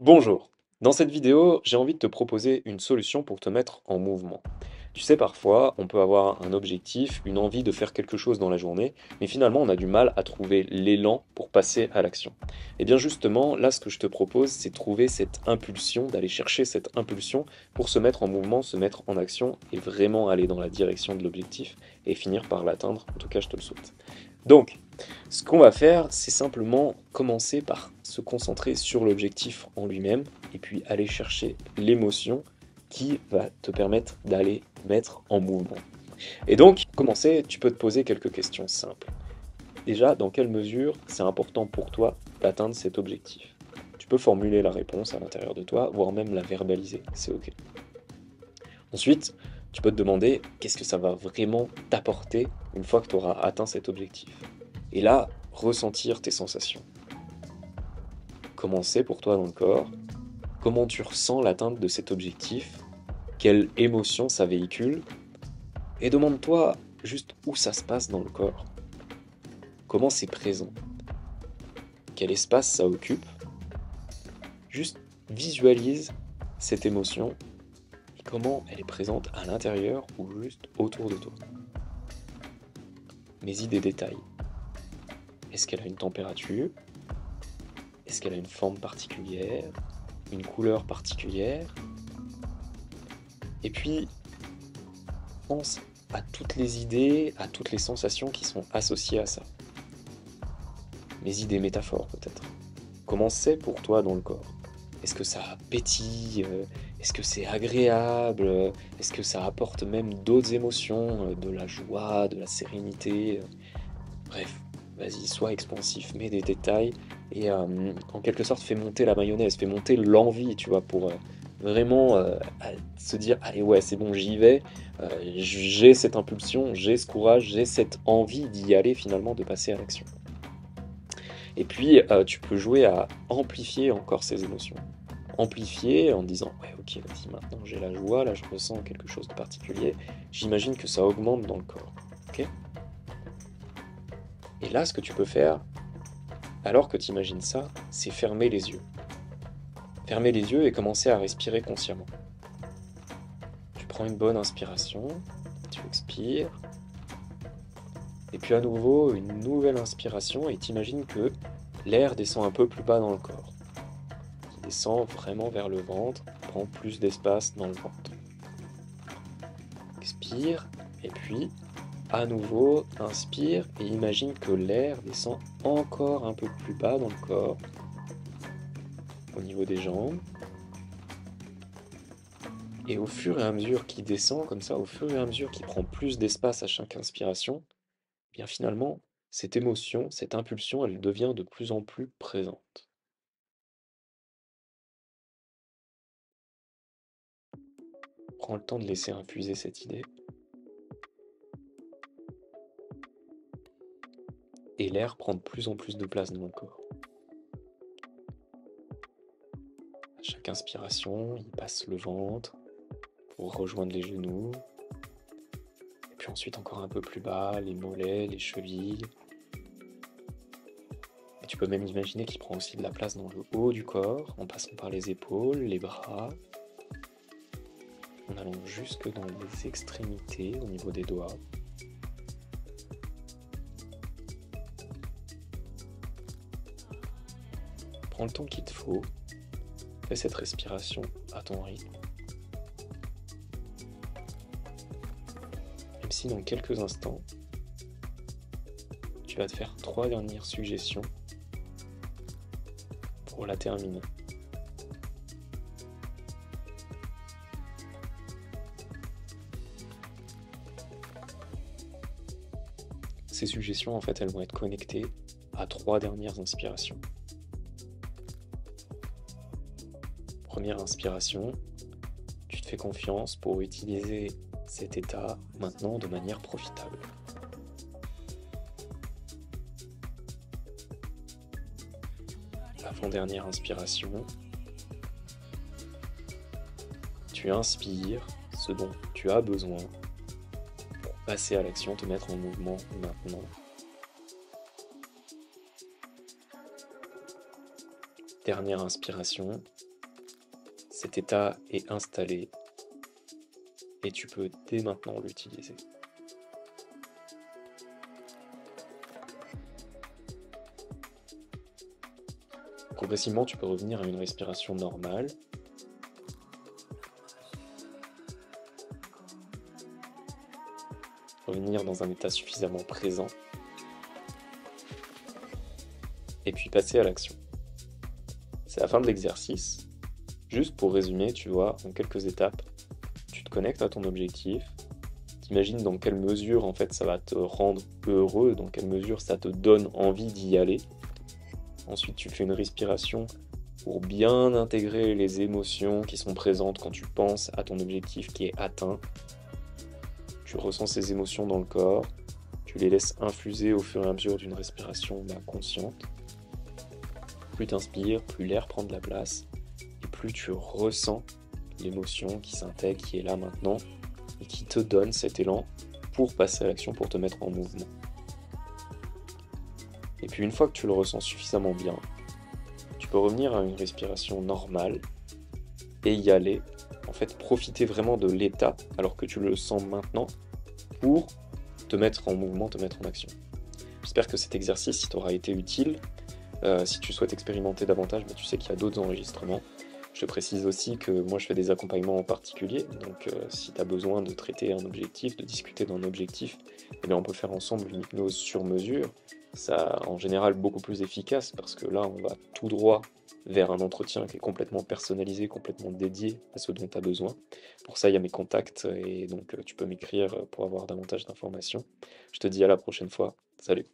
Bonjour. Dans cette vidéo, j'ai envie de te proposer une solution pour te mettre en mouvement. Tu sais, parfois, on peut avoir un objectif, une envie de faire quelque chose dans la journée, mais finalement, on a du mal à trouver l'élan pour passer à l'action. Et bien justement, là, ce que je te propose, c'est trouver cette impulsion, d'aller chercher cette impulsion pour se mettre en mouvement, se mettre en action et vraiment aller dans la direction de l'objectif et finir par l'atteindre. En tout cas, je te le souhaite. Donc, ce qu'on va faire, c'est simplement commencer par se concentrer sur l'objectif en lui-même et puis aller chercher l'émotion qui va te permettre d'aller mettre en mouvement. Et donc, pour commencer, tu peux te poser quelques questions simples. Déjà, dans quelle mesure c'est important pour toi d'atteindre cet objectif? Tu peux formuler la réponse à l'intérieur de toi, voire même la verbaliser, c'est OK. Ensuite, tu peux te demander qu'est-ce que ça va vraiment t'apporter une fois que tu auras atteint cet objectif. Et là, ressentir tes sensations. Comment c'est pour toi dans le corps? Comment tu ressens l'atteinte de cet objectif? Quelle émotion ça véhicule? Et demande-toi juste où ça se passe dans le corps. Comment c'est présent? Quel espace ça occupe? Juste visualise cette émotion et comment elle est présente à l'intérieur ou juste autour de toi. Mets-y des détails. Est-ce qu'elle a une température? Est-ce qu'elle a une forme particulière? Une couleur particulière? Et puis, pense à toutes les idées, à toutes les sensations qui sont associées à ça. Mets-y des métaphores peut-être. Comment c'est pour toi dans le corps? Est-ce que ça pétille? Est-ce que c'est agréable? Est-ce que ça apporte même d'autres émotions, de la joie, de la sérénité? Bref, vas-y, sois expansif, mets des détails et en quelque sorte fais monter la mayonnaise, fais monter l'envie, tu vois, pour vraiment se dire, allez ouais, c'est bon, j'y vais, j'ai cette impulsion, j'ai ce courage, j'ai cette envie d'y aller finalement, de passer à l'action. Et puis, tu peux jouer à amplifier encore ces émotions. Amplifier en disant, ouais, ok, vas-y, maintenant j'ai la joie, là je ressens quelque chose de particulier, j'imagine que ça augmente dans le corps. Ok. Et là, ce que tu peux faire, alors que tu imagines ça, c'est fermer les yeux. Fermer les yeux et commencer à respirer consciemment. Tu prends une bonne inspiration, tu expires, et puis à nouveau une nouvelle inspiration et tu imagines que l'air descend un peu plus bas dans le corps. Il descend vraiment vers le ventre, prend plus d'espace dans le ventre. Expire, et puis à nouveau, inspire et imagine que l'air descend encore un peu plus bas dans le corps, au niveau des jambes. Et au fur et à mesure qu'il descend, comme ça, au fur et à mesure qu'il prend plus d'espace à chaque inspiration, eh bien finalement, cette émotion, cette impulsion, elle devient de plus en plus présente. Prends le temps de laisser infuser cette idée. Et l'air prend de plus en plus de place dans le corps. À chaque inspiration, il passe le ventre pour rejoindre les genoux. Et puis ensuite encore un peu plus bas, les mollets, les chevilles. Et tu peux même imaginer qu'il prend aussi de la place dans le haut du corps, en passant par les épaules, les bras, en allant jusque dans les extrémités, au niveau des doigts. Prends le temps qu'il te faut, fais cette respiration à ton rythme. Même si dans quelques instants, tu vas te faire 3 dernières suggestions pour la terminer. Ces suggestions, en fait, elles vont être connectées à 3 dernières inspirations. Première inspiration, tu te fais confiance pour utiliser cet état maintenant de manière profitable. Avant-dernière inspiration, tu inspires ce dont tu as besoin pour passer à l'action, te mettre en mouvement maintenant. Dernière inspiration, cet état est installé et tu peux dès maintenant l'utiliser. Progressivement, tu peux revenir à une respiration normale. Revenir dans un état suffisamment présent. Et puis passer à l'action. C'est la fin de l'exercice. Juste pour résumer, tu vois, en quelques étapes, tu te connectes à ton objectif, t'imagines dans quelle mesure en fait ça va te rendre heureux, dans quelle mesure ça te donne envie d'y aller. Ensuite, tu fais une respiration pour bien intégrer les émotions qui sont présentes quand tu penses à ton objectif qui est atteint. Tu ressens ces émotions dans le corps, tu les laisses infuser au fur et à mesure d'une respiration consciente. Plus tu inspires, plus l'air prend de la place, et plus tu ressens l'émotion qui s'intègre, qui est là maintenant, et qui te donne cet élan pour passer à l'action, pour te mettre en mouvement. Et puis une fois que tu le ressens suffisamment bien, tu peux revenir à une respiration normale et y aller, en fait profiter vraiment de l'état alors que tu le sens maintenant pour te mettre en mouvement, te mettre en action. J'espère que cet exercice t'aura été utile. Si tu souhaites expérimenter davantage, tu sais qu'il y a d'autres enregistrements. Je te précise aussi que moi je fais des accompagnements en particulier, donc si tu as besoin de traiter un objectif, de discuter d'un objectif, eh bien on peut faire ensemble une hypnose sur mesure. Ça, en général, beaucoup plus efficace parce que là, on va tout droit vers un entretien qui est complètement personnalisé, complètement dédié à ce dont tu as besoin. Pour ça, il y a mes contacts et donc tu peux m'écrire pour avoir davantage d'informations. Je te dis à la prochaine fois. Salut!